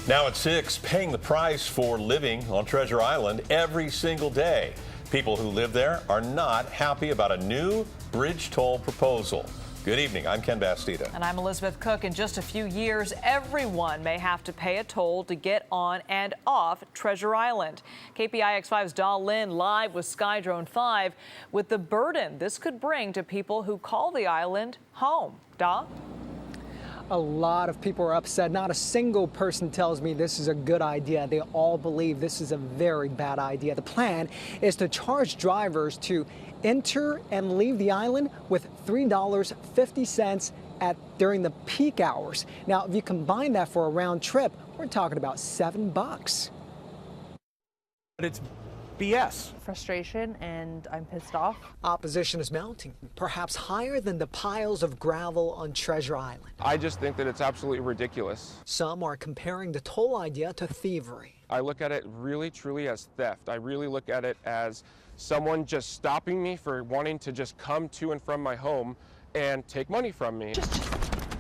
Now at 6, paying the price for living on Treasure Island every single day. People who live there are not happy about a new bridge toll proposal. Good evening, I'm Ken Bastida. And I'm Elizabeth Cook. In just a few years, everyone may have to pay a toll to get on and off Treasure Island. KPIX5's Da Lin live with Skydrone 5 with the burden this could bring to people who call the island home. Da? A lot of people are upset. Not a single person tells me this is a good idea. They all believe this is a very bad idea. The plan is to charge drivers to enter and leave the island with $3.50 during the peak hours. Now, if you combine that for a round trip, we're talking about $7. But it's BS. Frustration, and I'm pissed off. Opposition is mounting, perhaps higher than the piles of gravel on Treasure Island. I just think that it's absolutely ridiculous. Some are comparing the toll idea to thievery. I look at it really, truly as theft. I really look at it as someone just stopping me for wanting to just come to and from my home and take money from me.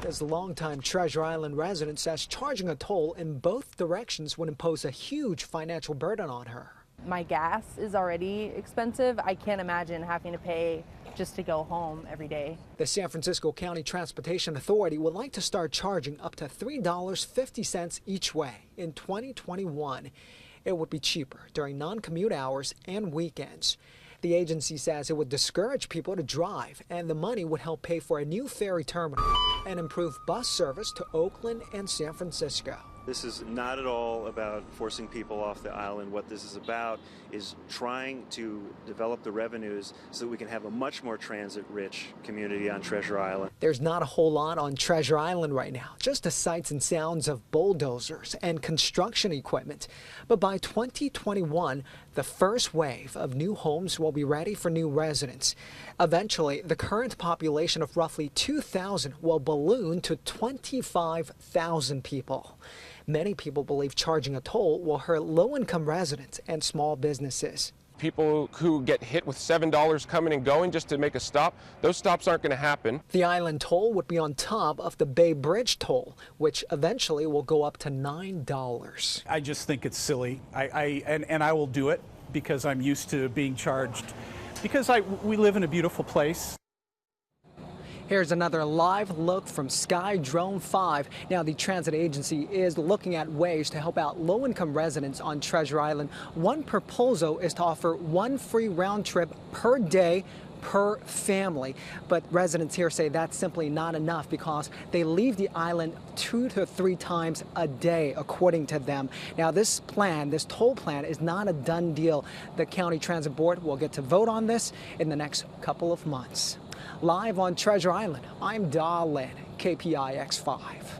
This longtime Treasure Island resident says charging a toll in both directions would impose a huge financial burden on her. My gas is already expensive. I can't imagine having to pay just to go home every day. The San Francisco County Transportation Authority would like to start charging up to $3.50 each way in 2021. It would be cheaper during non-commute hours and weekends. The agency says it would discourage people to drive, and the money would help pay for a new ferry terminal and improve bus service to Oakland and San Francisco. This is not at all about forcing people off the island. What this is about is trying to develop the revenues so that we can have a much more transit-rich community on Treasure Island. There's not a whole lot on Treasure Island right now, just the sights and sounds of bulldozers and construction equipment. But by 2021, the first wave of new homes will be ready for new residents. Eventually, the current population of roughly 2,000 will balloon to 25,000 people. Many people believe charging a toll will hurt low-income residents and small businesses. People who get hit with $7 coming and going just to make a stop, those stops aren't going to happen. The island toll would be on top of the Bay Bridge toll, which eventually will go up to $9. I just think it's silly. I will do it because I'm used to being charged, because we live in a beautiful place. Here's another live look from Skydrone 5. Now, the transit agency is looking at ways to help out low-income residents on Treasure Island. One proposal is to offer one free round trip per day per family. But residents here say that's simply not enough because they leave the island 2 to 3 times a day, according to them. Now, this toll plan is not a done deal. The County Transit Board will get to vote on this in the next couple of months. Live on Treasure Island, I'm Da Lin, KPIX 5.